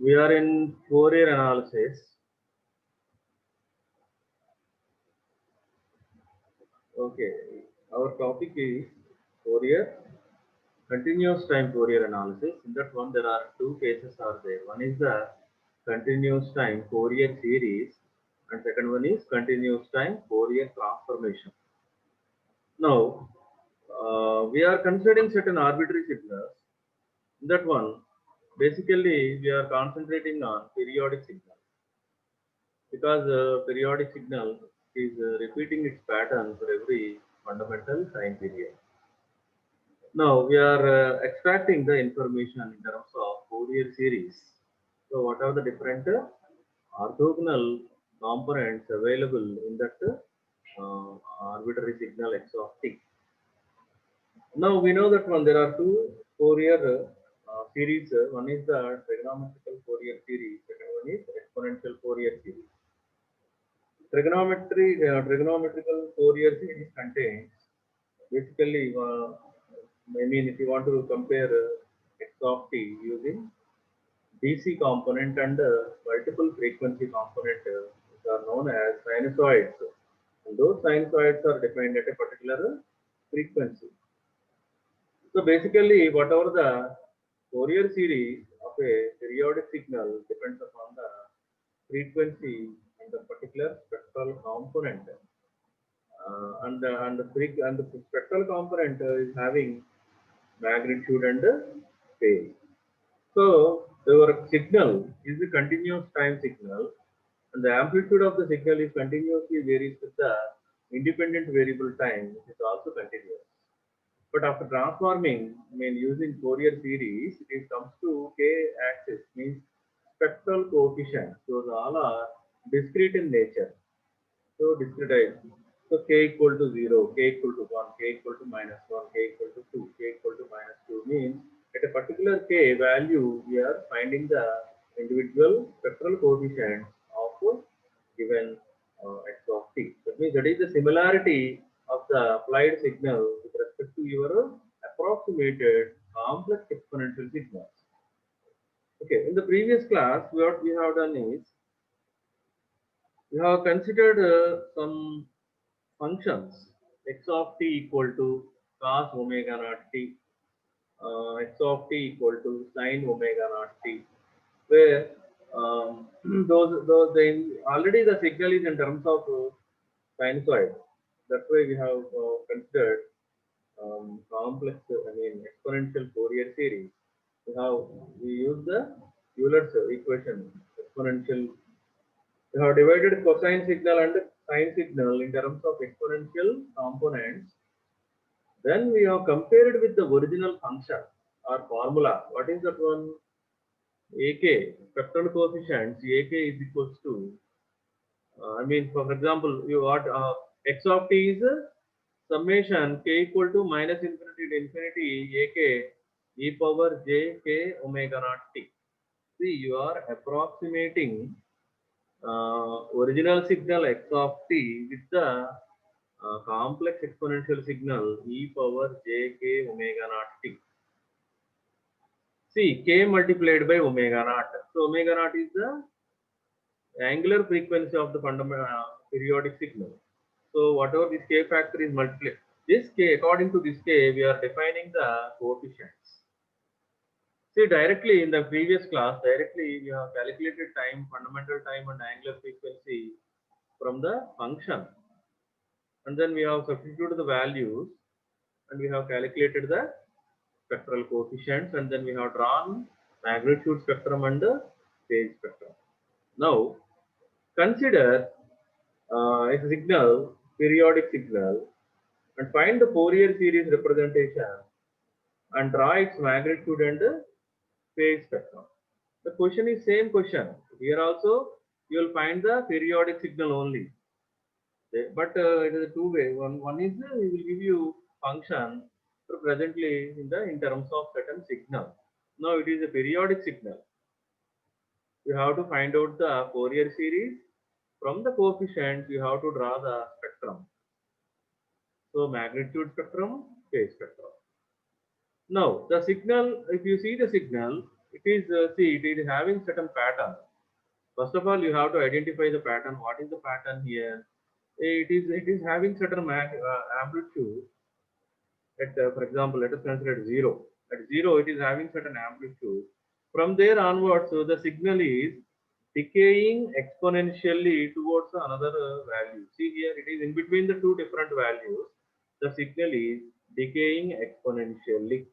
We are in Fourier analysis. Okay, our topic is Fourier continuous time Fourier analysis. In that one, there are two cases are there. One is the continuous time Fourier series, and second one is continuous time Fourier transformation. Now, we are considering certain arbitrary signals. In that one, basically we are concentrating on periodic signal because periodic signal is repeating its pattern for every fundamental time period. Now we are extracting the information in terms of Fourier series. So what are the different orthogonal components available in that arbitrary signal x of t? Now we know that one there are two Fourier series. One is the trigonometrical Fourier series. Second one is exponential Fourier series. Trigonometrical Fourier series contains basically, I mean, if you want to compare x of t using DC component and multiple frequency component, which are known as sinusoids. And those sinusoids are defined at a particular frequency. So basically, whatever the Fourier series of a periodic signal depends upon the frequency and the particular spectral component. And the spectral component is having magnitude and phase. So your signal is a continuous time signal, and the amplitude of the signal is continuously varies with the independent variable time, which is also continuous. But after transforming, I mean using Fourier series, it comes to k-axis, means spectral coefficient. Those all are discrete in nature. So discretize. So k equal to 0, k equal to 1, k equal to minus 1, k equal to 2, k equal to minus 2 means at a particular k value we are finding the individual spectral coefficient of given x of t. That means that is the similarity of the applied signal with respect to your approximated complex exponential signals. Okay, in the previous class, what we have done is we have considered some functions x of t equal to cos omega naught t, x of t equal to sin omega naught t, where those already the signal is in terms of sinusoid. That's why we have considered complex, I mean exponential Fourier series. We use the Euler's equation exponential. We have divided cosine signal and sine signal in terms of exponential components. Then we have compared with the original function or formula. What is that one? AK, spectral coefficients, AK is equals to, I mean, for example, you got x of t is summation k equal to minus infinity to infinity AK e power j k omega naught t. See, you are approximating original signal x of t with the complex exponential signal e power j k omega naught t. See, k multiplied by omega naught. So omega naught is the angular frequency of the fundamental periodic signal. So whatever this k factor is multiplied, this k, according to this k, we are defining the coefficients. See, directly in the previous class, directly we have calculated time, fundamental time and angular frequency from the function. And then we have substituted the values and we have calculated the spectral coefficients, and then we have drawn magnitude spectrum and the phase spectrum. Now, consider a signal, periodic signal, and find the Fourier series representation and draw its magnitude and phase spectrum. The question is same question. Here also you will find the periodic signal only. But it is a two-way. One is we will give you function presently in terms of certain signal. Now it is a periodic signal. You have to find out the Fourier series. From the coefficients, you have to draw the spectrum. So magnitude spectrum, phase spectrum. Now the signal, if you see the signal, it is see, it is having certain pattern. First of all, you have to identify the pattern. What is the pattern here? It is having certain amplitude. At for example, let us consider at zero. At zero, it is having certain amplitude. From there onwards, so the signal is decaying exponentially towards another value. See here, it is in between the two different values. The signal is decaying exponentially.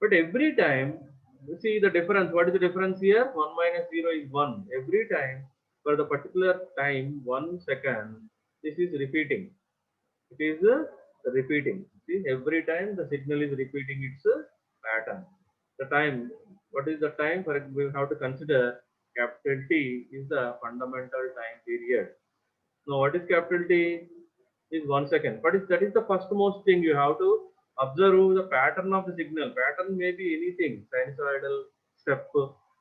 But every time, you see the difference. What is the difference here? 1 minus 0 is 1. Every time, for the particular time, 1 second, this is repeating. It is repeating. See, every time the signal is repeating its pattern. The time, what is the time? For we have to consider capital T is the fundamental time period. Now, what is capital T? Is 1 second. But that is the first most thing you have to observe the pattern of the signal. Pattern may be anything: sinusoidal, step,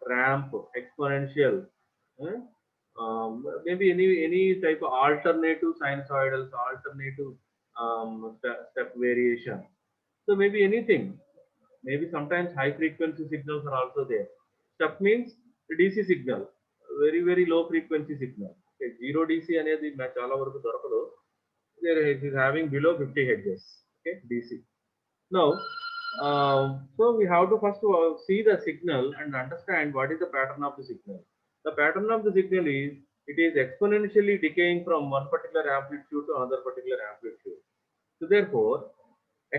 ramp, exponential. eh? Maybe any type of alternative sinusoidals, alternative step variation. So maybe anything. Maybe sometimes high frequency signals are also there. Step means DC signal, very low frequency signal. Okay, zero DC అనేది చాలా వరకు దొరకదు. There it is having below 50 hertz. Okay, DC. Now, so we have to first see the signal and understand what is the pattern of the signal. The pattern of the signal is it is exponentially decaying from one particular amplitude to another particular amplitude. So therefore,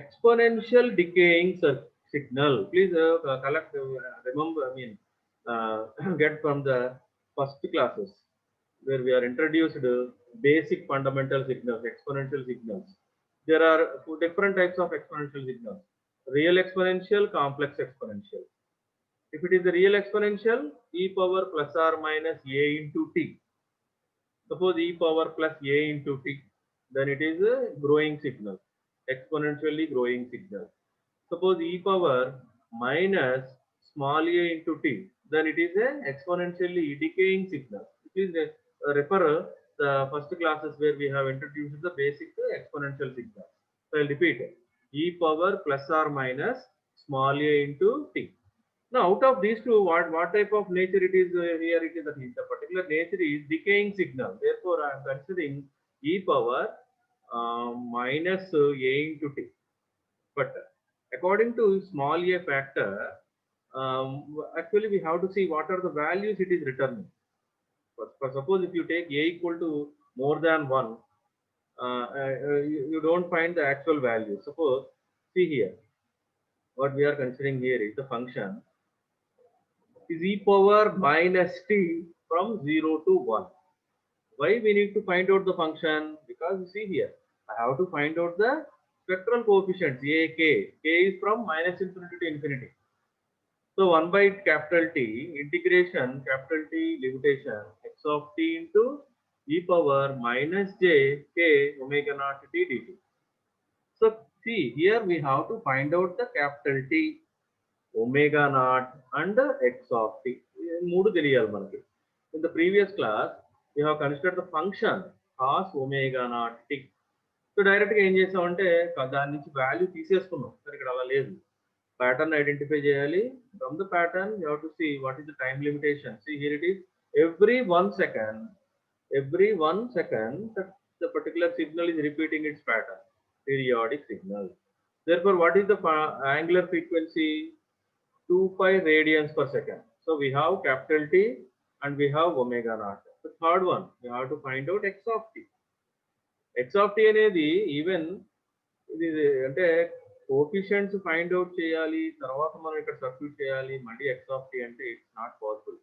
exponential decaying signal. Please collect, remember, I mean, get from the first classes where we are introduced basic fundamental signals, exponential signals. There are different types of exponential signals: real exponential, complex exponential. If it is a real exponential, e power plus or minus a into t. Suppose e power plus a into t, then it is a growing signal, exponentially growing signal. Suppose e power minus small a into t, then it is a exponentially decaying signal. Please refer the first classes where we have introduced the basic exponential signal. So I'll repeat it. E power plus or minus small a into t. Now, out of these two, what type of nature it is here? It is that the particular nature is decaying signal. Therefore, I am considering e power minus a into t. But according to small a factor, actually we have to see what are the values it is returning. For suppose if you take a equal to more than 1, you don't find the actual value. Suppose, see here, what we are considering here is the function is e power minus t from 0 to 1. Why we need to find out the function? Because you see here, I have to find out the spectral coefficients a, k. K is from minus infinity to infinity. So 1 by capital T integration capital T limitation x of t into e power minus j k omega naught t dt. So see here we have to find out the capital T, omega naught and x of t. మూడు తెలియాలి మనకి. In the previous class, we have considered the function cos omega naught t. So డైరెక్ట్గా ఏం చేసామంటే దాని నుంచి value తీసేసుకున్నాం. సరే ఇక్కడ అలా లేదు. Pattern identify చేయాలి. From the pattern, you have to see what is the time limitation. See here it is every 1 second, the particular signal is repeating its pattern, periodic signal. Therefore, what is the angular frequency? 2 pi radians per second. So we have capital T and we have omega naught. The third one, we have to find out x of t. X of t అనేది even ఇది అంటే coefficients find out చేయాలి, తర్వాత మనం ఇక్కడ substitute చేయాలి, మళ్ళీ X of tea అంటే ఇట్స్ నాట్ పాసిబుల్.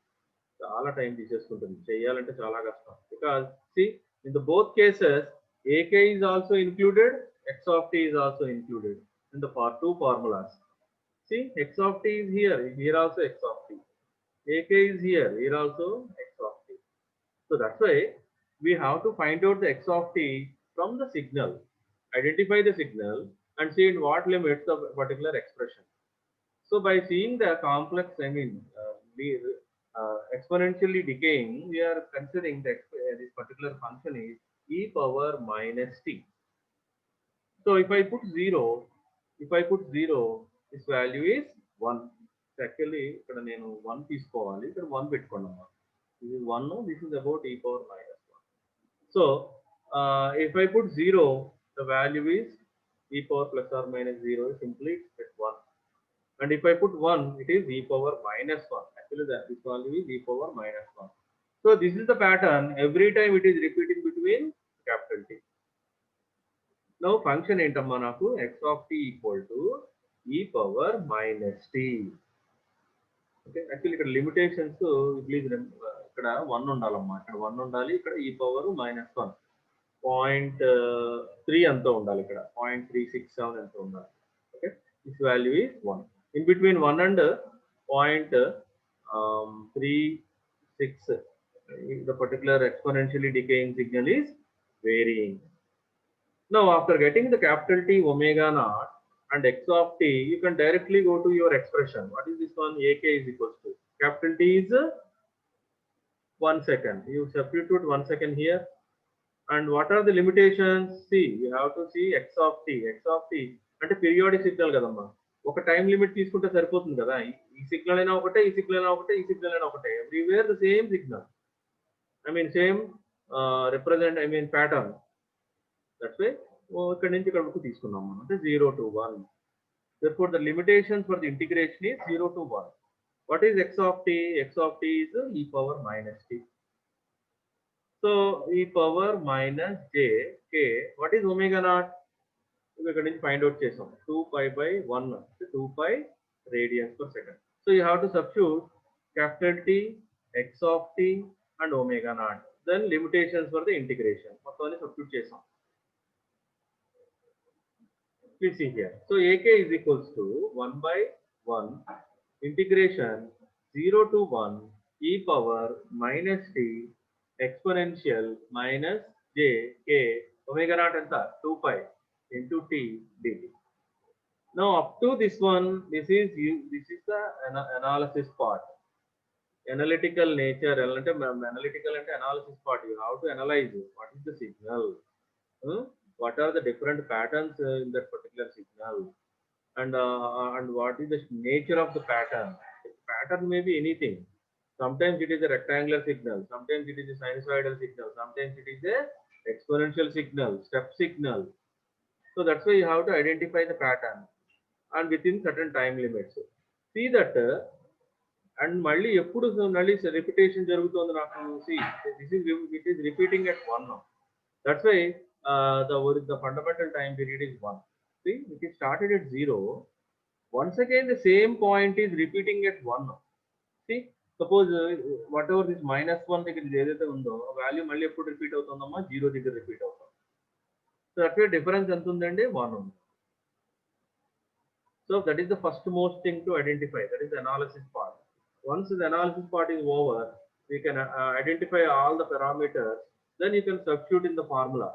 చాలా టైం తీసేసుకుంటుంది, చేయాలంటే చాలా కష్టం. Because see in the both cases AK is also included, X of T is also included in the two formulas. See, x of t is here also x of t. AK is here also x of t. So that's why we have to find out the x of t from the signal, identify the signal and see in what limits the particular expression. So by seeing the complex, I mean, exponentially decaying, we are considering that this particular function is e power minus t. So if I put 0, this value is 1. Actually ఇక్కడ నేను 1 తీసుకోవాలి, ఇక్కడ 1 పెట్టుకోండి అమ్మా. This is 1, this is about e power minus 1. So if I put 0, the value is e power plus or minus 0 is simply at 1. And if I put 1, it is e power minus 1. Actually, this value is e power minus 1. So this is the pattern. Every time it is repeating between capital T. Now function ఏంటమ్మా నాకు x of t equal to e power minus t. Okay, actually ఇక్కడ limitations please ఇక్కడ 1 ఉండాలమ్మా, ఇక్కడ 1 ఉండాలి, ఇక్కడ e power minus 1 0.3 అంతా ఉండాలి, ఇక్కడ 0.367 ఎంత ఉండాలి. Okay, this value is 1. In between 1 and 0.36 the particular exponentially decaying signal is varying. Now after getting the capital T omega naught and x of t, you can directly go to your expression. What is this one? Ak is equals to capital T is 1 second. You substitute 1 second here. And what are the limitations? See, you have to see x of t. X of t అంటే periodic signal కదమ్మా, ఒక time limit తీసుకుంటే సరిపోతుంది కదా. ఈ signal అయినా ఒకటే, ఈ సిగ్నల్ అయినా ఒకటే, ఈ సిగ్నల్ అయినా ఒకటే. Everywhere the same signal, I mean same represent, I mean pattern. That's why ఇక్కడ నుంచి ఇక్కడ వరకు తీసుకున్నాం మనం, అంటే 0 to 1. Therefore the limitation for the integration is 0 to 1. What is x of t? X of t is e power minus t. So e power minus j k. What is omega naught? ఇక్కడ నుంచి find out చేసాం, 2 pi by 1, 2 pi radians per second. So you have to substitute capital T, x of t and omega naught. Then limitations for the integration మొత్తాన్ని substitute చేసాం. Please see here. So ak is equals to 1 by 1 integration 0 to 1 e power minus t exponential minus j k omega naught anta 2 pi into t dt. Now up to this one, this is the analysis part, analytical nature. Analytical and analysis part, you have to analyze what is the signal, what are the different patterns in that particular signal, and what is the nature of the pattern. Pattern may be anything. Sometimes it is a rectangular signal, sometimes it is a sinusoidal signal, sometimes it is a exponential signal, step signal. So that's why you have to identify the pattern and within certain time limits. See that and మళ్ళీ ఎప్పుడు మళ్ళీ repetition జరుగుతుంది నాకు. See, it is repeating at 1 now. That's why the fundamental time period is 1. See, it is started at 0. Once again the same point is repeating at 1 now. See, suppose whatever this minus 1 దగ్గర ఏదైతే ఉందో value మళ్ళీ ఎప్పుడు repeat అవుతుందమ్మా, 0 దగ్గర repeat అవుతుంది. So that way difference ఎంత ఉందండి, 1 ఉంది. So that is the first most thing to identify, that is the analysis part. Once the analysis part is over, we can identify all the parameters, then you can substitute in the formula.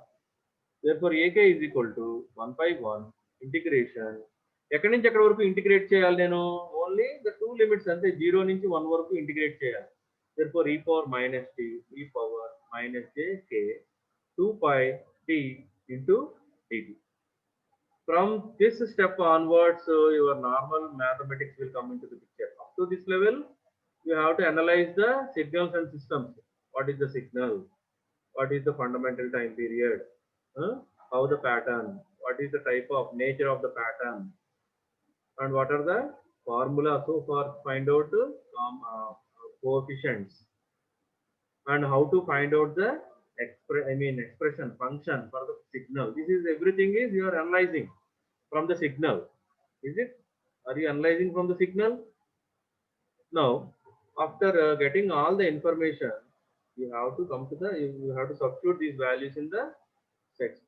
Therefore ak is equal to 1 by 1 integration, ఎక్కడి నుంచి ఎక్కడి వరకు integrate చేయాలి నేను, only the 2 limits అంతే, 0 నుంచి 1 వరకు integrate చేయాలి. Therefore e power minus t e power minus j k 2 pi t into dt. From this step onwards, your normal mathematics will come into the picture. Up to this level, you have to analyze the signals and systems. What is the signal? What is the fundamental time period? How the pattern? What is the type of nature of the pattern? And what are the formula so far find out coefficients? And how to find out the expression function for the signal. This is everything is you are analyzing from the signal. Is it? Are you analyzing from the signal? Now after getting all the information, you have to come to the, you have to substitute these values in the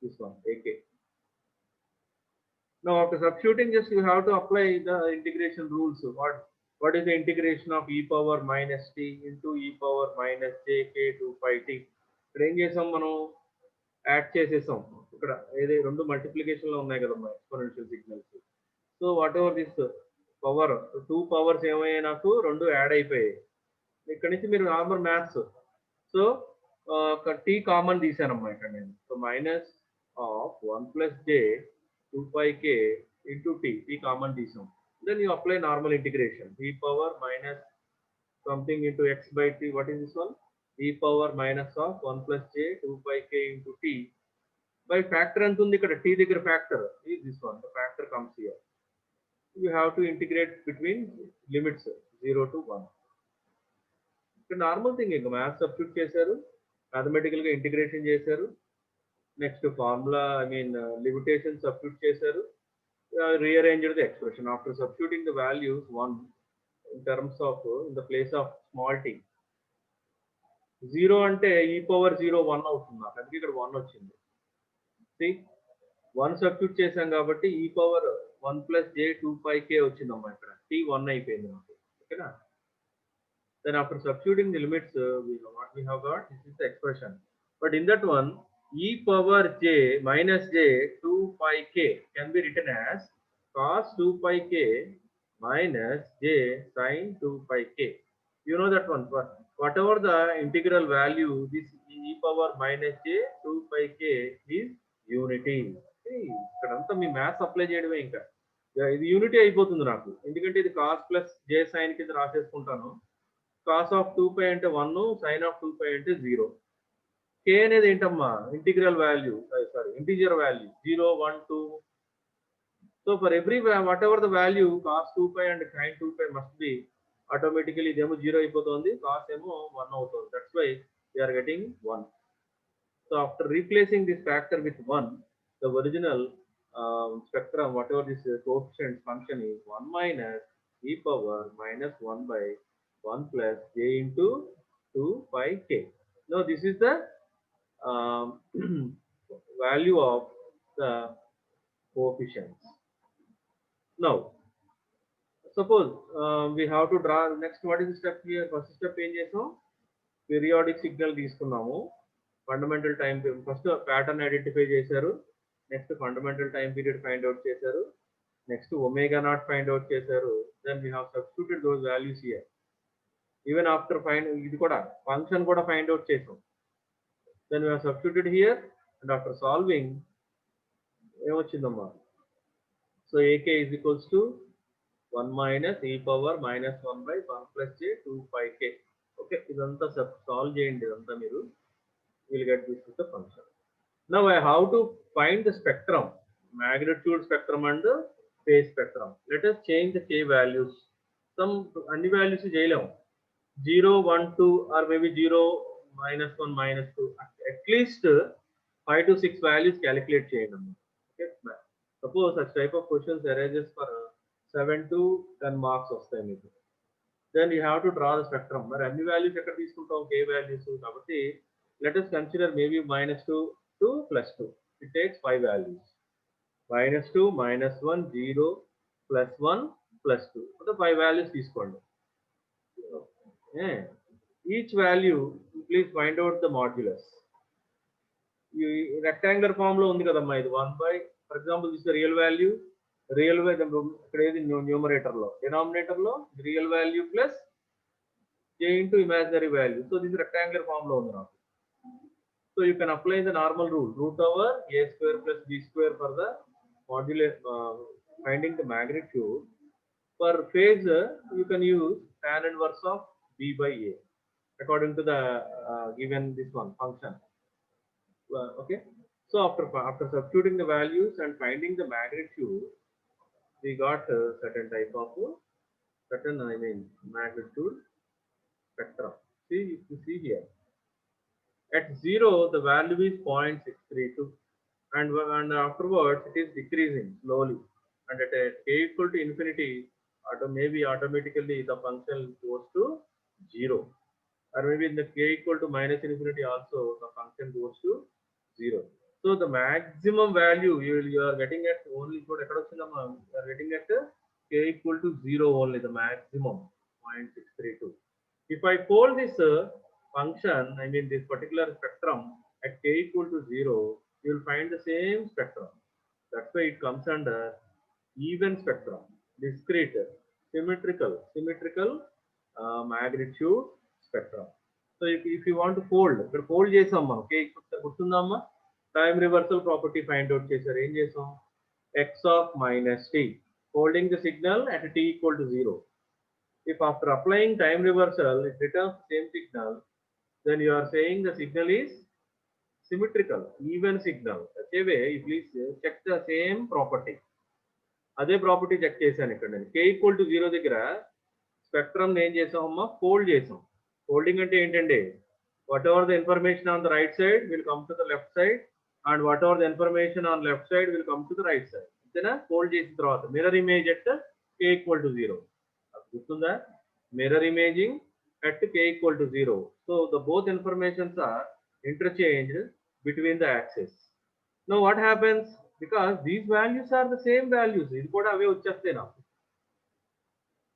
this one ak. Now after substituting, just you have to apply the integration rules. What is the integration of e power minus t into e power minus j k 2 pi t? ఇక్కడ ఏం చేసాం, మనం add చేసేసాం. ఇక్కడ ఏది 2 multiplication లో ఉన్నాయి కదమ్మా exponential signals. So whatever this power 2 powers ఏమయ్యాయి నాకు, 2 యాడ్ అయిపోయాయి. ఇక్కడ నుంచి మీరు normal maths, so t common తీసానమ్మా ఇక్కడ నేను. So minus of 1 plus j 2 pi k into t common తీసాం. Then you apply normal integration. E power minus something into x by t. What is this one? E power minus of 1 plus j 2 pi k into t. By factor and t digger factor is this one. The factor comes here. You have to integrate between limits 0 to 1. Normal thing ఇంకా maths substitute చేశారు, మ్యాథమెటికల్గా integration చేశారు, next formula I mean limitation substitute చేశారు, rearranged the expression after substituting the values 1 in terms of in the place of small t. 0 అంటే e power 0 1 అవుతుంది నాకు, అందుకే ఇక్కడ 1 వచ్చింది. See 1 సబ్స్టిట్యూట్ చేశాం కాబట్టి e power 1 plus j 2 pi k వచ్చిందమ్మా, ఇక్కడ t 1 అయిపోయింది నాకు, ఓకేనా. Then after substituting the limits, what we have got, this is the expression. But in that one, e power j minus j 2 pi k can be written as cos 2 pi k minus j sin 2 pi k. You know that one. Whatever the integral value, this e power minus j 2 pi k is unity. ఇక్కడంతా మీ maths apply చేయడమే, ఇంకా ఇది unity అయిపోతుంది నాకు, ఎందుకంటే ఇది cos plus జే sign కింద రాసేసుకుంటాను. cos of 2 pi అంటే 1, sin of 2 pi అంటే 0. k అనేది ఏంటమ్మా, integral value, sorry integer value 0 1 2. So for every whatever the value cos 2 pi and sin 2 pi must be automatically ఇదేమో 0 అయిపోతుంది, cos ఏమో 1 అవుతుంది. That's why we are getting 1. So after replacing this factor with 1, the original spectrum, whatever this coefficient function is, 1 minus e power minus 1 by 1 plus j into 2 pi k. Now this is the value of the coefficients. Now suppose we have to draw next. What is the step here? First step ఏం చేసాం, periodic signal తీసుకున్నాము, fundamental time, first pattern identify చేశారు, next fundamental time period find out చేశారు, next omega naught find out చేశారు. Then we have substituted those values here. Even after ఇది కూడా function కూడా find out చేసాం. Then we have substituted here and after solving ఏమొచ్చిందమ్మా, so ak is equals to 1 minus e power minus 1 by 1 plus j 2 pi k. Okay, ఇదంతా solve చేయండి, ఇదంతా మీరు will get this with the function. Now I have to find the spectrum, magnitude spectrum and the phase spectrum. Let us change the k values. Some అన్ని values చేయలేము, 0 1 2 or maybe 0 minus 1 minus 2, at least 5 to 6 values calculate చేయండి. Okay, suppose such type of questions arises for 7 to 10 marks వస్తాయి మీకు. Then you have to draw the spectrum. మరి అన్ని values ఎక్కడ తీసుకుంటాం, k values కాబట్టి let us consider maybe -2 to +2. It takes 5 values. -2 -1 0 +1 +2. So 5 values తీసుకోండి. Each value please find out the modulus. Rectangular form లో ఉంది కదమ్మా, ఇది 1 by, for example this is the real value, ఇక్కడ ఏది న్యూమరేటర్ లో, డినామినేటర్ లో real value plus j into imaginary value. So this is rectangular form లో ఉంది నాకు. So you can apply the normal rule, root over a square plus b square for the modulus, finding the magnitude. For phase you can use tan inverse of b by a according to the given this one function. Okay, so after substituting the values and finding the magnitude, we got certain type of magnitude spectrum. See, you see here, at 0 the value is 0.632 and afterwards it is decreasing slowly, and at k equal to infinity maybe automatically the function goes to 0, or maybe in the k equal to minus infinity also the function goes to 0. So the maximum value you are getting at only, you are getting at k equal to 0 only, the maximum 0.632. If I fold this function, I mean this particular spectrum at k equal to 0, you will find the same spectrum. That's why it comes under even spectrum, discrete, symmetrical magnitude spectrum. So if you want to fold, ఇక్కడ fold చేసాం మనం, k గుర్తుందమ్మా, time reversal property find out చేశారు, ఏం చేసాం, x of minus t holding the signal at t equal to 0. If after applying time reversal it returns the same signal, then you are saying the signal is symmetrical, even signal. Such a way, you please check the same property. అదే property check చేశాను ఇక్కడ నేను. k equal to 0 దగ్గర spectrum ఏం చేసామమ్మా, fold చేసాం. Folding అంటే ఏంటండి, what ever the information on the right side will come to the left side and what ever the information on left side will come to the right side. అంతేనా? Fold చేసిన తర్వాత mirror image at k equal to 0. గుర్తుందా? Mirror imaging at k equal to 0. So the both informations are interchanged between the axes. Now what happens? Because these values are the same values. ఇది కూడా అవే వచ్చేస్తాయి నాకు.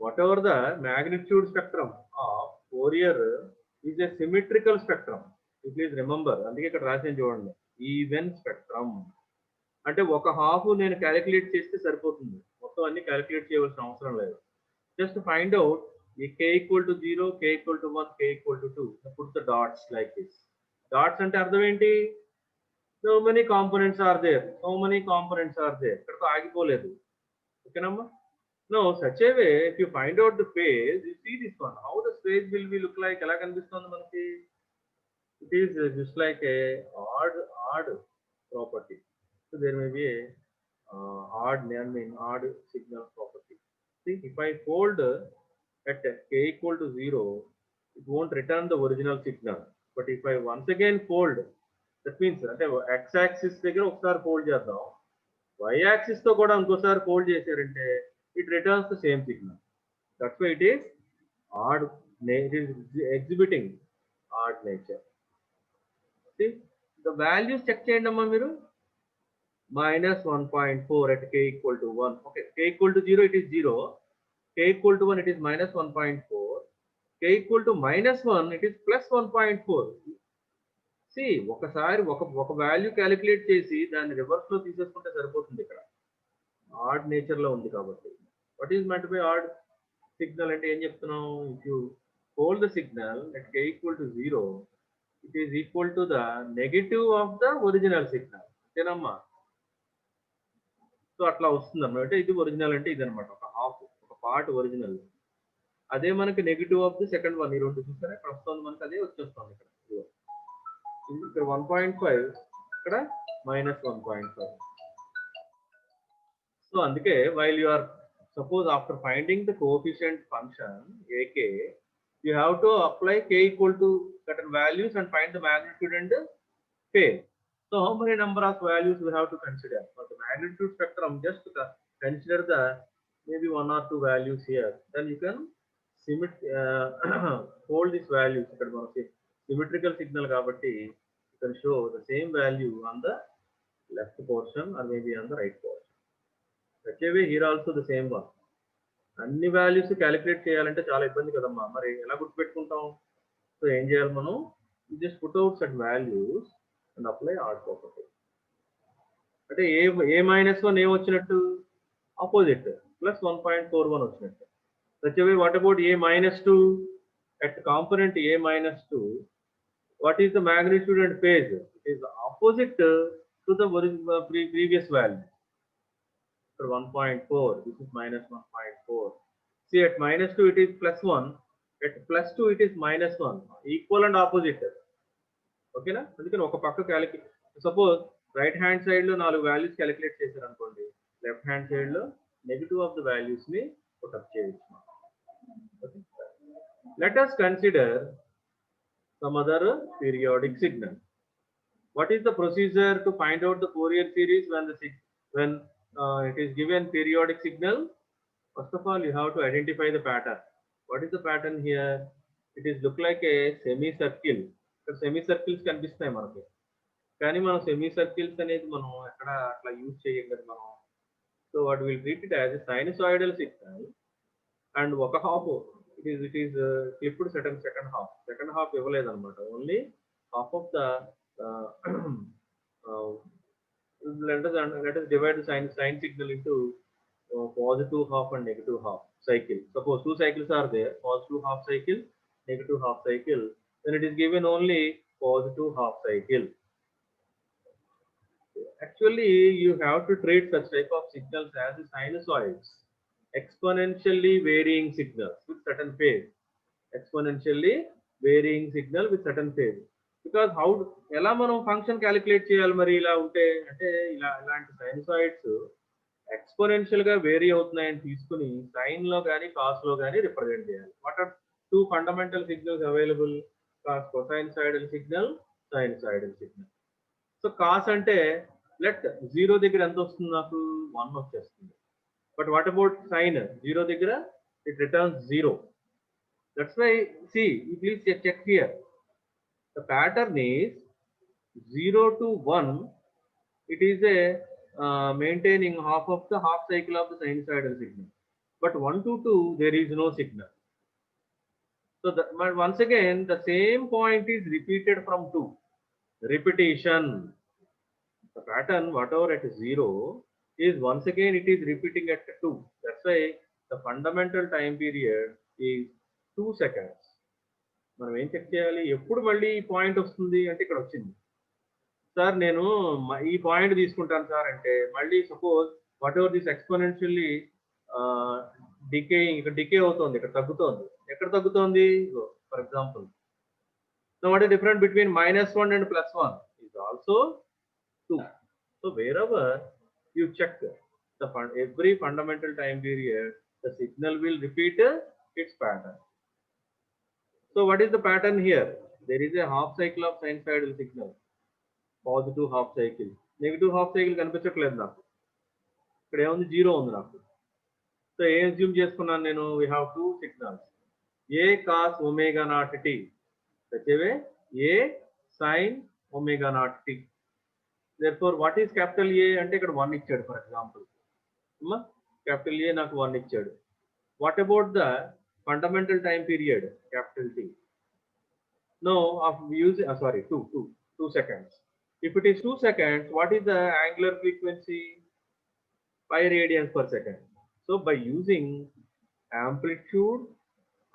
Whatever the magnitude spectrum of Fourier is a symmetrical spectrum. Please remember. అందుకే ఇక్కడ రాసిన చూడండి, even spectrum అంటే ఒక హాఫ్ నేను క్యాలిక్యులేట్ చేస్తే సరిపోతుంది, మొత్తం అన్ని క్యాలిక్యులేట్ చేయవలసిన అవసరం లేదు. Just find out k equal to 0, k equal to 1, k equal to 2. Put the dots like this. Dots అంటే అర్థం ఏంటి? So many components are there. So many components are there. ఇక్కడతో ఆగిపోలేదు. ఓకేనమ్మా? Now such a way, if you find out the phase, you see this one. How the phase will be look like? ఎలా కనిపిస్తుంది మనకి? It is just like a odd property. So there may be a odd signal property. See, if I fold at k equal to 0, it won't return the original signal. But if I once again fold, that means అంటే x-axis దగ్గర ఒకసారి fold చేద్దాం, y-axis తో కూడా ఇంకోసారి fold చేశారంటే it returns the same signal. That's why it is odd. It is exhibiting odd nature. See, the values check చేయండి అమ్మా మీరు. -1.4 at k equal to 1. Okay, k equal to 0 it is 0. K equal to 1 it is -1.4. K equal to -1 it is +1.4. See, ఒకసారి ఒక value calculate చేసి దాన్ని reverse లో తీసేసుకుంటే సరిపోతుంది. ఇక్కడ ఆడ్ నేచర్ లో ఉంది కాబట్టి. What is meant by add signal అంటే ఏం చెప్తున్నాం? If you hold the signal at k equal to 0, it is equal to the negative of the original signal. అంతేనమ్మా? సో అట్లా వస్తుంది అన్నమాట. ఇది ఒరిజినల్ అంటే ఇది అనమాట, ఒక హాఫ్, ఒక పార్ట్ ఒరిజినల్. అదే మనకి negative of the second one. ఈ రెండు చూసారా ఇక్కడ వస్తుంది మనకి, అదే వచ్చేస్తుంది ఇక్కడ. ఇక్కడ 1.5, ఇక్కడ -1.5. సో అందుకే while you are suppose after finding the coefficient function ak, you have to apply k equal to certain values and find the magnitude and phase. So how many number of values we have to consider? For the magnitude spectrum, just consider the maybe 1 or 2 values here. Then you can hold these values. ఇక్కడ మనకి symmetrical signal కాబట్టి you can show the same value on the left portion or maybe on the right portion. Such a way here also the same one. అన్ని values calculate చేయాలంటే చాలా ఇబ్బంది కదమ్మా, మరి ఎలా గుర్తుపెట్టుకుంటాం? సో ఏం చేయాలి మనం? Just put out such values and apply odd property. అంటే a-1 ఏం వచ్చినట్టు? ఆపోజిట్, +1.41 వచ్చినట్టు. Such way what about a-2? at component a-2, what is the magnitude and phase? It is opposite to the previous value. 1.4, this is -1.4. See, at -2 it is +1, at +2 it is -1, equal and opposite. Okay na? అందుకని ఒక పక్క calculate, suppose right hand side లో 4 values calculate చేశారు అనుకోండి, left hand side లో negative of the values ని put up చేయొచ్చు. Okay? Let us consider some other periodic signal. What is the procedure to find out the Fourier series when it is given periodic signal? First of all, you have to identify the pattern. What is the pattern here? It is look like a semicircle. Semicircles కనిపిస్తాయి మనకి, కానీ మనం semicircles అనేది మనం ఎక్కడ అట్లా use చేయం కదా మనం. So what will treat it as a sinusoidal signal and ఒక half it is clipped second half ఇవ్వలేదు అనమాట. Only half of the let us divide the sine signal into positive half and negative half cycle. Suppose 2 cycles are there, positive half cycle, negative half cycle, then it is given only positive half cycle. Actually, you have to treat such type of signals as sinusoids. exponentially varying signals with certain phase. Exponentially varying signal with certain phase. Because how ఎలా మనం function calculate చేయాలి మరి ఇలా ఉంటే అంటే ఇలాంటి సైనసాయిడ్స్ exponential గా vary అవుతున్నాయని తీసుకుని సైన్ లో కానీ కాస్ లో కానీ రిప్రజెంట్ చేయాలి. What are two fundamental signals available? Cos cosinusoidal signal, sinusoidal signal. So cos అంటే లెట్ 0 దగ్గర ఎంత వస్తుంది? నాకు 1 వచ్చేస్తుంది. But what about sign? 0 దగ్గర it returns 0. That's why, see, you please check here. The pattern is 0 to 1. It is a maintaining half of the half cycle of the sinusoidal signal. But 1 to 2, there is no signal. So once again, the same point is repeated from 2. Repetition. The pattern, whatever at 0, is once again it is repeating at 2. That's why the fundamental time period is 2 seconds. మనం ఏం check చేయాలి? ఎప్పుడు మళ్ళీ ఈ point వస్తుంది అంటే ఇక్కడ వచ్చింది సార్, నేను ఈ పాయింట్ తీసుకుంటాను సార్ అంటే మళ్ళీ suppose what ever this exponentially decay, ఇక్కడ డికే అవుతుంది, ఇక్కడ తగ్గుతోంది. ఎక్కడ తగ్గుతోంది? For example, what is different between -1 and +1 is also 2. So wherever you check every fundamental time period, the signal will repeat its pattern. So what is the pattern here? There is a half cycle of sinusoidal signal. Positive half cycle. Negative half cycle కనిపించట్లేదు నాకు. ఇక్కడ ఏముంది? 0 ఉంది నాకు. So ఏం assume చేసుకున్నాను నేను? We have two signals. A cos omega naught t. వచ్చేవే A sin omega naught t. Therefore what is capital A అంటే ఇక్కడ 1 ఇచ్చాడు ఫర్ ఎగ్జాంపుల్. క్యాపిటల్ A నాకు 1 ఇచ్చాడు. What about the fundamental time period, capital T? No, of using, sorry, 2 seconds. If it is 2 seconds, what is the angular frequency? Pi radians per second. So by using amplitude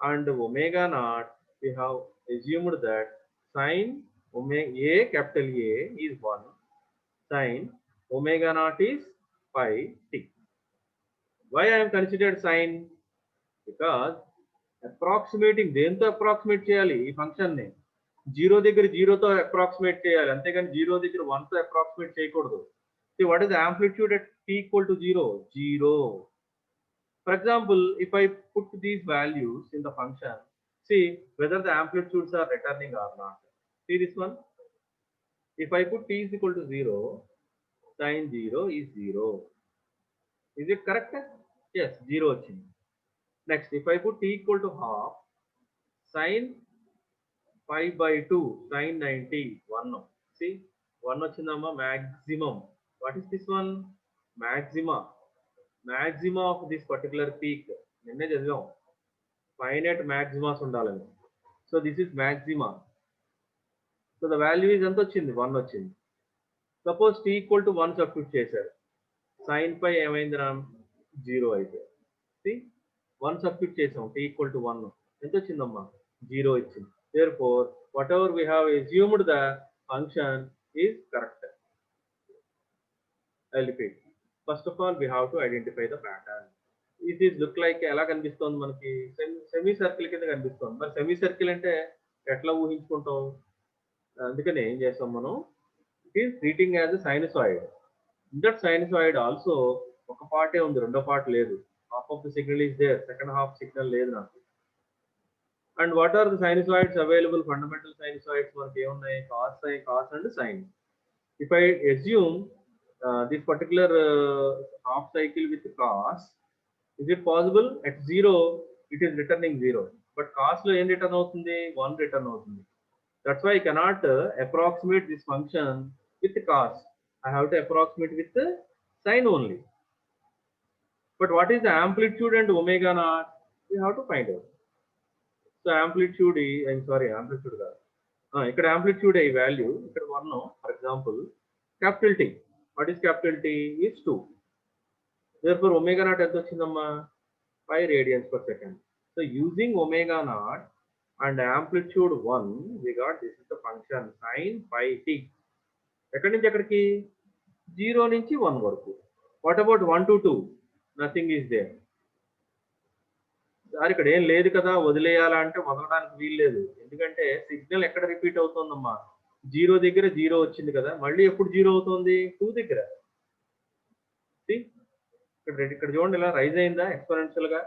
and omega naught, we have assumed that sin omega A, capital A is 1, sin omega naught is pi t. Why I am considered sin? Because అప్రాక్సిమేటింగ్ దేంతో approximate చేయాలి? ఈ function ని 0 దగ్గర 0తో approximate చేయాలి, అంతేగాని 0 దగ్గర 1తో approximate చేయకూడదు. See, what is the amplitude at t equal to 0? 0. For example, if I put these values in the function, see whether the amplitudes are returning or not. See this one. If I put t is equal to 0, sin 0 is 0. Is it correct? Yes, 0 వచ్చింది. Next, if I put t equal to half, sin pi by 2, sin 90, 1. See, 1 వచ్చిందమ్మా. Maximum. What is this one? Maxima. Maxima of this particular peak. నిన్నే చదివాం, finite మ్యాక్సిమాస్ ఉండాలని. So this is మ్యాక్సిమా. So the value is ఎంత వచ్చింది? 1 వచ్చింది. Suppose t equal to 1 substitute చేశారు, sine pi ఏమైందిరా? 0 అయిపోయింది. See, 1 సబ్స్టిట్యూట్ చేసాం, t ఈక్వల్ టు 1. ఎంత వచ్చిందమ్మా? 0 ఇచ్చింది. Therefore, whatever we have assumed the function is correct. I'll repeat. First of all, we have to identify the pattern. It is look like ఎలా కనిపిస్తోంది మనకి? Semi circle కింద కనిపిస్తోంది. మరి సెమీ సర్కిల్ అంటే ఎట్లా ఊహించుకుంటాం? అందుకని ఏం చేస్తాం మనం? It is treating as a sinusoid. In that sinusoid also ఒక పార్టే ఉంది, రెండో పార్ట్ లేదు. Half of the signal is there, second half signal లేదు నాకు. And what are the sinusoids available? Fundamental sinusoids మనకి ఏమున్నాయి? cos and sin. If I assume this particular half cycle with cos, is it possible? At 0 it is returning 0, but cos లో ఏం return అవుతుంది? 1 return అవుతుంది. That's why I cannot approximate this function with cos. I have to approximate with sin only. But what is the amplitude and omega naught? We have to find out. So amplitude, I'm sorry, amplitude కాదు, ఇక్కడ amplitude ఈ value ఇక్కడ 1. For example capital T. What is capital T? is 2. Therefore omega naught ఎంత వచ్చిందమ్మా? pi radians per second. So using omega naught and amplitude 1, we got this is the function sin pi t. ఎక్కడి నుంచి ఎక్కడికి? 0 నుంచి 1 వరకు. What about 1 to 2? Nothing is there. Sir ఇక్కడ ఏం లేదు కదా వదిలేయాలా అంటే వదలడానికి వీలు లేదు. ఎందుకంటే సిగ్నల్ ఎక్కడ రిపీట్ అవుతుందమ్మా? 0 దగ్గర 0 వచ్చింది కదా! మళ్ళీ ఎప్పుడు 0 అవుతుంది? 2 దగ్గర. See? ఇక్కడ చూడండి ఇలా రైజ్ అయిందా ఎక్స్‌పోనెన్షియల్‌గా?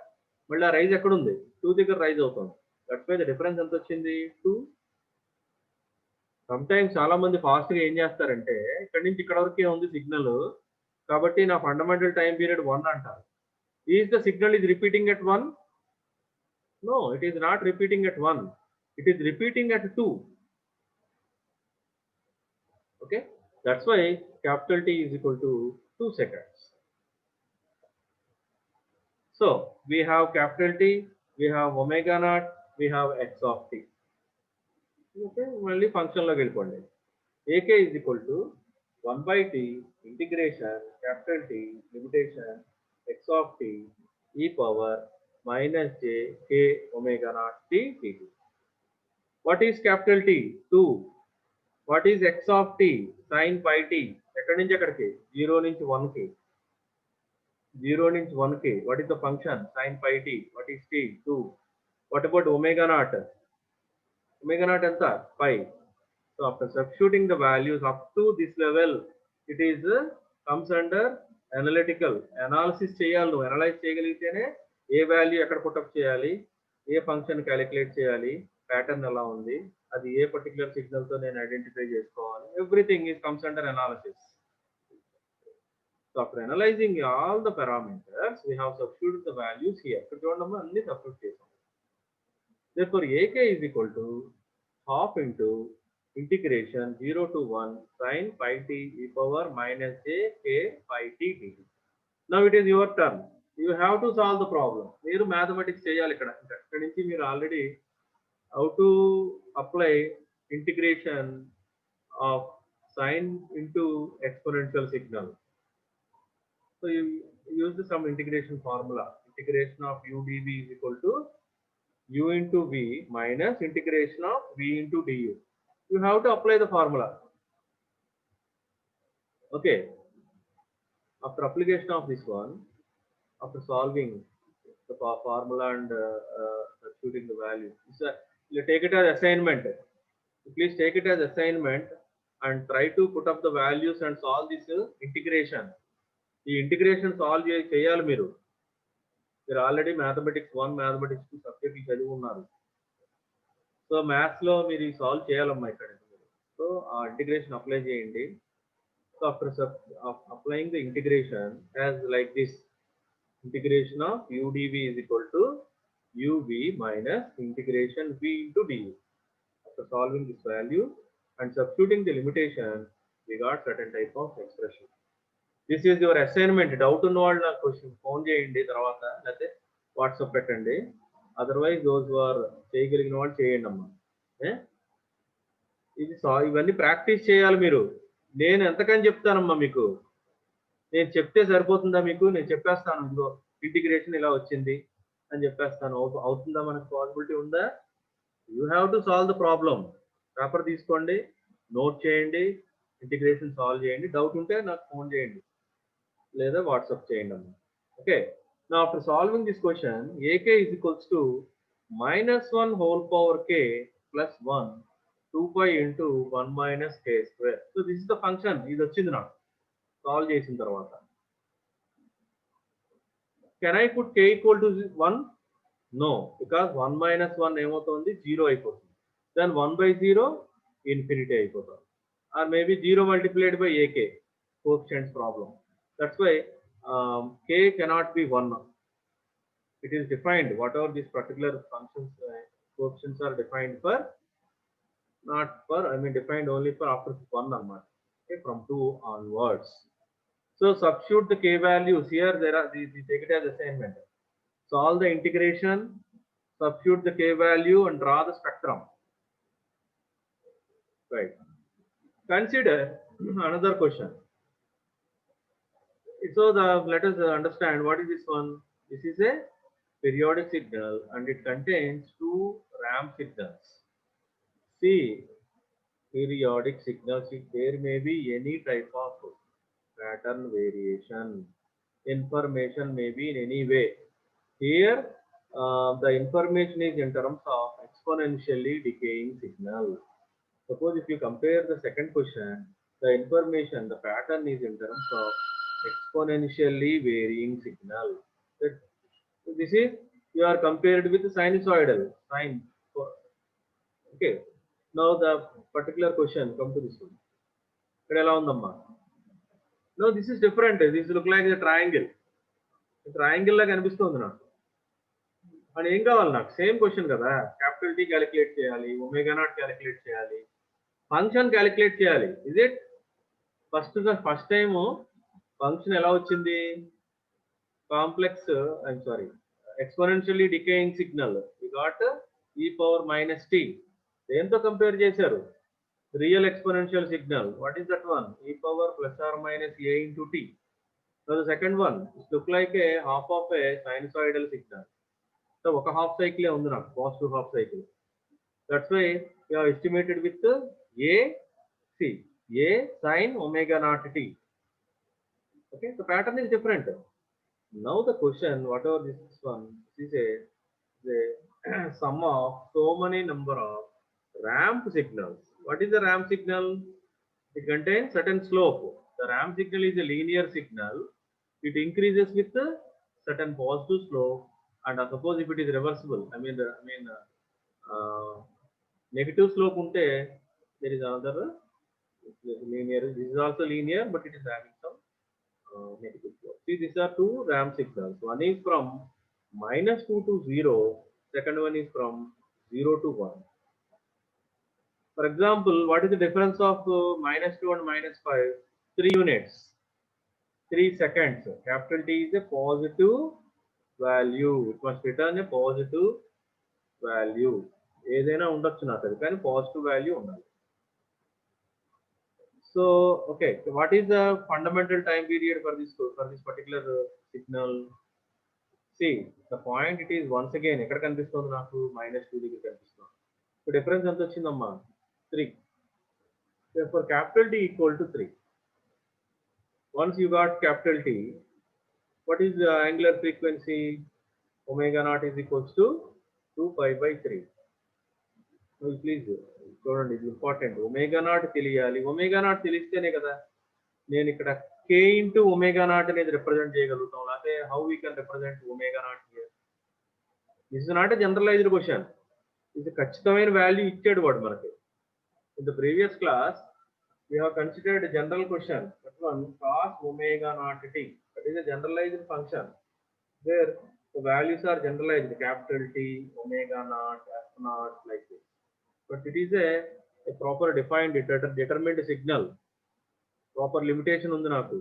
మళ్ళీ ఆ రైజ్ ఎక్కడుంది? 2 దగ్గర రైజ్ అవుతుంది. దట్స్ వై ద డిఫరెన్స్ ఎంతొచ్చింది? 2. సమ్‌టైమ్స్ చాలా మంది ఫాస్ట్‌గా ఏం చేస్తారంటే ఇక్కడి నుంచి ఇక్కడ వరకే ఉంది సిగ్నల్. కాబట్టి నా ఫండమెంటల్ టైమ్ పీరియడ్ 1 అంటారు. Is the signal is repeating at 1? No, it is not repeating at 1. It is repeating at 2. Okay? That's why capital T is equal to 2 seconds. So, we have capital T, we have omega naught, we have x of t. Okay? Only function log వెళ్ళిపోండి. AK is equal to 1 by t integration capital T limitation x of t e power minus j k omega naught t dt. What is capital T? 2. What is x of t? Sin pi t. ఎక్కడి నుంచి ఎక్కడికి? 0 నుంచి 1 కి. 0 నుంచి 1 కి. What is the function? Sin pi t. What is t? 2. What about omega naught? Omega naught ఎంత? Pi. So after substituting the values up to this level, it is comes under analytical. Analysis చేయాలి నువ్వు. Analyse చేయగలిగితేనే ఏ value ఎక్కడ put up చేయాలి, ఏ function calculate చేయాలి, pattern ఎలా ఉంది, అది ఏ particular signal తో నేను ఐడెంటిఫై చేసుకోవాలి. Everything is comes under analysis. So after analyzing all the parameters, we have substituted the values here. ఇక్కడ చూడండి అన్ని సబ్స్టిట్యూట్ చేసాం. Therefore AK is equal to half into integration 0 to 1 sin pi t e power minus j k pi t dt. Now it is your turn. You have to solve the problem. మీరు mathematics చేయాలి ఇక్కడ. ఇక్కడ నుంచి మీరు already how to apply integration of sine into exponential signal. So you use some integration formula. Integration of u dv is equal to u into v minus integration of v into du. You have to apply the formula. Okay. After application of this one, after solving the formula and substituting the value, you take it as assignment. Please take it as assignment and try to put up the values and solve this integration. ఈ integration solve చేయాలి మీరు. మీరు already mathematics 1, mathematics 2 సబ్జెక్టులు చదివి ఉన్నారు. So మ్యాథ్స్లో మీరు ఈ సాల్వ్ చేయాలమ్మా ఇక్కడ. సో ఆ ఇంటిగ్రేషన్ అప్లై చేయండి. So after applying the integration as like this, integration of udv is equal to uv minus integration v into du. After solving this value and substituting the limitation, we got certain type of expression. This is your assignment. Doubt ఉన్న వాళ్ళు నాకు question phone చేయండి, తర్వాత లేకపోతే WhatsApp పెట్టండి. Otherwise those are చేయగలిగిన వాళ్ళు చేయండి అమ్మా. ఇది ఇవన్నీ ప్రాక్టీస్ చేయాలి మీరు. నేను ఎంతకని చెప్తానమ్మా మీకు? నేను చెప్తే సరిపోతుందా మీకు? నేను చెప్పేస్తాను ఇదిగో ఇంటిగ్రేషన్ ఇలా వచ్చింది అని చెప్పేస్తాను. అవుతుందా? మనకు పాసిబిలిటీ ఉందా? You have to solve the problem. Paper తీసుకోండి, నోట్ చేయండి, ఇంటిగ్రేషన్ సాల్వ్ చేయండి. డౌట్ ఉంటే నాకు ఫోన్ చేయండి లేదా వాట్సాప్ చేయండి అమ్మా. Okay. Now after solving this question, AK is equals to minus 1 whole power k plus 1 2 pi into 1 minus k square. So this is the function. ఇది వచ్చింది నాకు సాల్వ్ చేసిన తర్వాత. Can I put k equal to 1? No, because 1 minus 1 ఏమవుతుంది? 0 అయిపోతుంది. Then 1 by 0 infinity అయిపోతుంది. Or maybe 0 multiplied by AK, coefficients problem. That's why k cannot be 1. It is defined, whatever these particular functions, coefficients are defined for, not for, I mean defined only for after 1 number. Okay, from 2 onwards. So substitute the k values here. There are these, take it as assignment. Solve the integration, substitute the k value and draw the spectrum. Right. Consider another question. So let us understand what is this one. This is a periodic signal and it contains 2 ramp signals. See, periodic signals, there may be any type of pattern variation. Information may be in any way. Here the information is in terms of exponentially decaying signal. Suppose if you compare the second question, the information, the pattern is in terms of exponentially varying signal. That- This is you are compared with sinusoidal sine. Okay. Now the particular question come to this one. ఇక్కడ ఎలా ఉందమ్మా? No, this is different. This look like a triangle. Triangle లాగా కనిపిస్తుంది నాకు. అని ఏం కావాలి నాకు? సేమ్ క్వశ్చన్ కదా. క్యాపిటల్ టీ క్యాలిక్యులేట్ చేయాలి, ఒమేగా నాట్ క్యాలిక్యులేట్ చేయాలి, ఫంక్షన్ క్యాలిక్యులేట్ చేయాలి. Is it? First time function ఎలా వచ్చింది? Complex I'm sorry exponentially decaying signal we got e power minus tea. దేంతో కంపేర్ చేశారు? Real exponential signal. What is that one? e power plus are minus a into t. So the second one is look like a half of a sinusoidal signal. So ఒక half cycle ఉంది నాకు, positive half cycle. That's why we have estimated with a c, a sin omega naught t. Okay, the pattern is different. Now the question, whatever this one, this is the sum of so many number of ramp signals. What is the ramp signal? It contains certain slope. The ramp signal is a linear signal. It increases with a certain positive slope, and suppose if it is reversible, negative slope unte, there is another linear. This is also linear, but it is having some negative slope. See, these are two ramp signals. One is from -2 to 0. Second one is from 0 to 1. For example, what is the difference of -2 and -5? 3 units. 3 seconds. Capital T is a positive value. It must return a positive value. ఏదైనా ఉండొచ్చు నాకు అది, కానీ positive value ఉండాలి. So okay, what is the fundamental time period for this particular signal? See the point it is once again ఎక్కడ కనిపిస్తుంది నాకు? -2 దగ్గర కనిపిస్తుంది. ఇప్పుడు డిఫరెన్స్ ఎంత వచ్చిందమ్మా? 3. For capital T equal to 3. Once you got capital T, what is the angular frequency? Omega naught is equals to 2 pi by 3. So please, చూడండి, ఇది ఇంపార్టెంట్. ఒమేగా నాట్ తెలియాలి. ఒమేగా నాట్ తెలిస్తేనే కదా నేను ఇక్కడ k ఇంటూ ఒమేగా నాట్ అనేది represent చేయగలుగుతాం. లేకపోతే how we can represent omega naught here? This is not a generalized question. ఇది ఖచ్చితమైన వాల్యూ ఇచ్చాడు వాడు మనకి. In the previous class we have considered a general question. That one, cos omega naught t. That is a generalized function where the values are generalized, capital T, omega naught, f naught, like this. But it is a proper defined determined signal. Proper limitation ఉంది నాకు.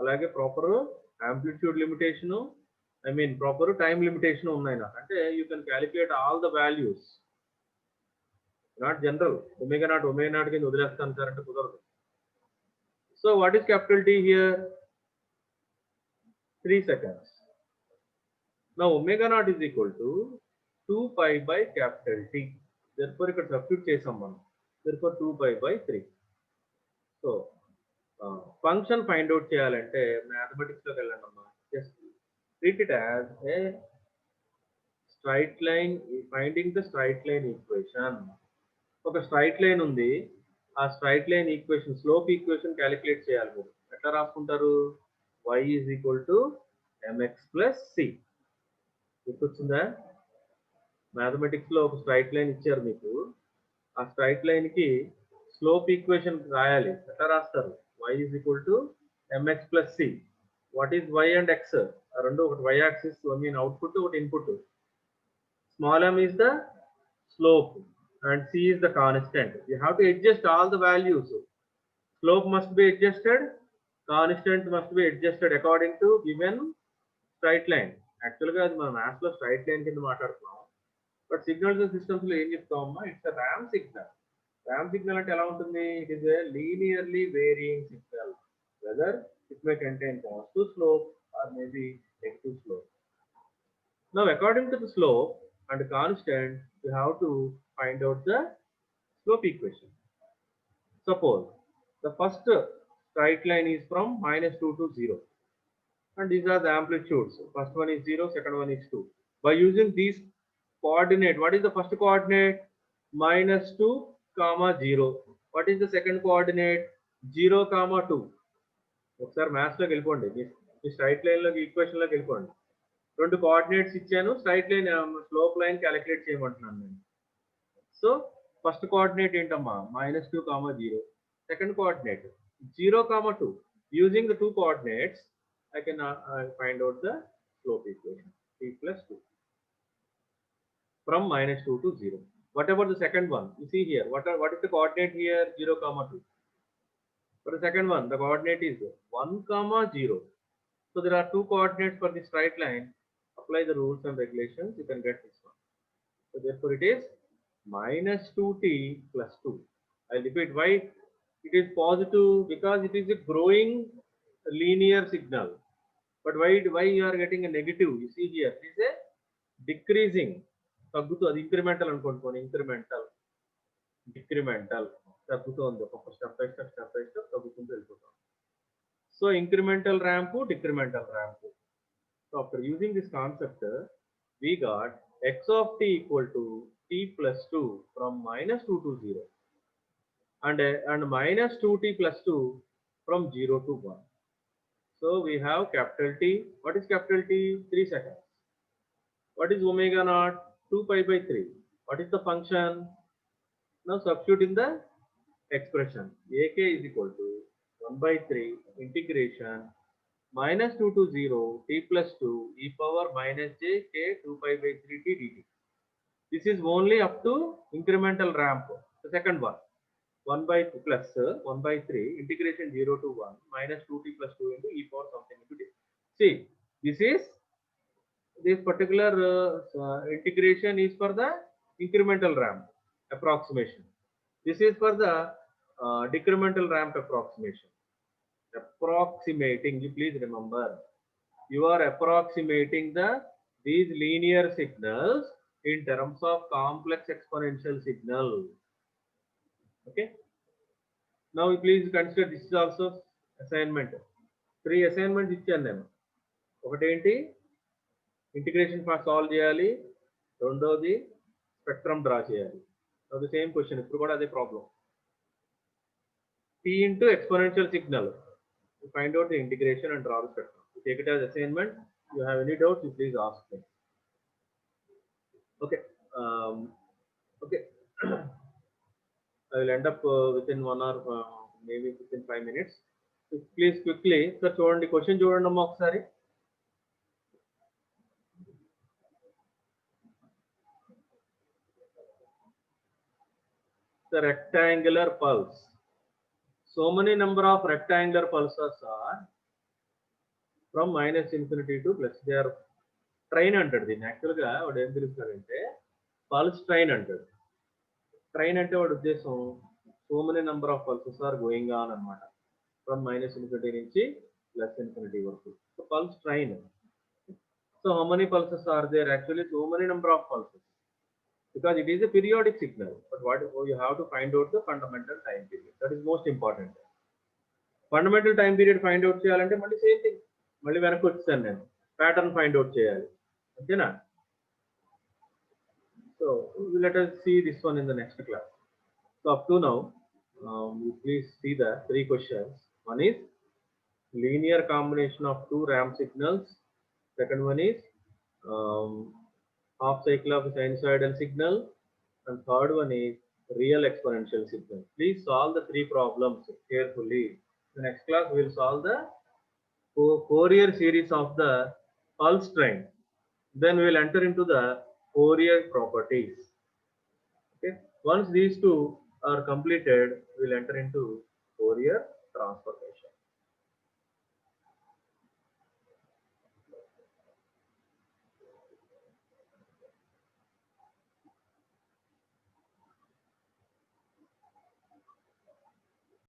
అలాగే proper amplitude limitation, proper time limitation ఉన్నాయి నాకు. అంటే you can calculate all the values. Not general. Omega naught కింద వదిలేస్తాను sir అంటే కుదరదు. So what is capital T here? 3 seconds. Now omega naught is equal to 2 pi by capital T. Therefore ఇక్కడ substitute చేసాం మనం. Therefore 2 pi by 3. So function find out చేయాలంటే mathematics లోకి వెళ్ళండి అమ్మా. Just treat it as a straight line, finding the straight line equation. ఒక straight line ఉంది. ఆ straight line equation, slope equation calculate చేయాలి. మీరు ఎట్లా రాసుకుంటారు? y is equal to mx plus c. గుర్తొచ్చిందా? మ్యాథమెటిక్స్ లో ఒక స్ట్రైట్ లైన్ ఇచ్చారు మీకు. ఆ స్ట్రైట్ లైన్ కి స్లోప్ ఈక్వేషన్ రాయాలి. ఎట్లా రాస్తారు? y is equal to mx plus c. What is y and x? రెండు, ఒకటి y యాక్సిస్ అవుట్పుట్, ఒకటి input. Small m is the slope and c is the constant. You have to adjust all the values. Slope must be adjusted, constant must be adjusted according to given straight line. Actually గా అది మనం maths లో straight line కింద మాట్లాడుతున్నాం. But signals and systems లో ఏం చెప్తామమ్మా? It's a ramp signal. Ramp signal అంటే ఎలా ఉంటుంది? It is a linearly varying signal. Whether it may contain positive slope or maybe negative slope. Now according to the slope and constant, you have to find out the slope equation. Suppose the first straight line is from -2 to 0, and these are the amplitudes. First one is 0, second one is 2. By using these coordinate, what is the first coordinate? -2, 0. What is the second coordinate? 0, 2. ఒకసారి maths లోకి వెళ్ళిపోండి, మీ straight line లోకి equation లోకి వెళ్ళిపోండి. రెండు coordinates ఇచ్చాను, straight line slope line calculate చేయమంటున్నాను నేను. సో ఫస్ట్ కోఆర్డినేట్ ఏంటమ్మా? -2, 0. Second coordinate 0, 2. Using the two coordinates, I can find out the slope equation, t plus 2 from -2 to 0. What about the second one? You see here, what is the coordinate here? 0, 2. For the second one, the coordinate is 1, 0. So there are two coordinates for the straight line. Apply the rules and regulations, you can get this one. So therefore it is -2t plus 2. I'll repeat why it is positive, because it is a growing linear signal. But why you are getting a negative? You see here, it is a decreasing. తగ్గుతూ, అది incremental అనుకోండి, డిక్రిమెంటల్ తగ్గుతుంది, ఒక step by step తగ్గుతుంటూ వెళ్ళిపోతాం. So incremental ramp, decremental ramp. So after using this concept, we got x of t equal to t plus 2 from -2 to 0, and -2t plus 2 from 0 to 1. So we have capital T. What is capital T? 3 seconds. What is omega naught? 2 pi by 3. What is the function? Now substitute in the expression. Ak is equal to 1 by 3 integration -2 to 0 t plus 2 e power minus j k 2 pi by 3 t dt. This is only up to incremental ramp. The second one, 1 by 2 plus 1 by 3 integration 0 to 1 minus 2t plus 2 into e power something into d. See, this particular integration is for the incremental ramp approximation. This is for the decremental ramp approximation. Approximating, you please remember, you are approximating these linear signals in terms of complex exponential signal. Okay, now please consider this is also assignment. 3 assignments ఇచ్చాను నేను. ఒకటి ఏంటి, integration solve చేయాలి, రెండోది spectrum draw చేయాలి. అది same question, ఇప్పుడు కూడా అదే problem. t into exponential signal, you find out the integration and draw the spectrum. You take it as assignment. You have any doubts, you please ask me. Okay, okay. I will end up within 1 hour, maybe within 5 minutes. So please quickly, sir, చూడండి question చూడండి అమ్మా ఒకసారి. The rectangular pulse. So many number of rectangular pulses are from -infinity to plus. They are train అంటాడు దీన్ని. యాక్చువల్గా వాడు ఏం పిలుస్తాడంటే pulse train అంటాడు. ట్రైన్ అంటే వాడు ఉద్దేశం so many number of pulses are going on అనమాట, ఫ్రమ్ -infinity నుంచి +infinity వరకు. So pulse train. So how many pulses are there? Actually so many number of pulses, because it is a periodic signal. But what you have to find out the fundamental time period. That is most important. Fundamental time period find out చేయాలంటే మళ్ళీ same thing, మళ్ళీ వెనక్కి వచ్చేసాను నేను, pattern find out చేయాలి, అంతేనా? So let us see this one in the next class. So up to now, you please see the 3 questions. One is linear combination of 2 ramp signals. Second one is half cycle of sinusoidal signal, and third one is real exponential signal. Please solve the 3 problems carefully. The next class we will solve the Fourier series of the pulse train. Then we will enter into the Fourier properties. Okay, once these 2 are completed, we will enter into Fourier transform.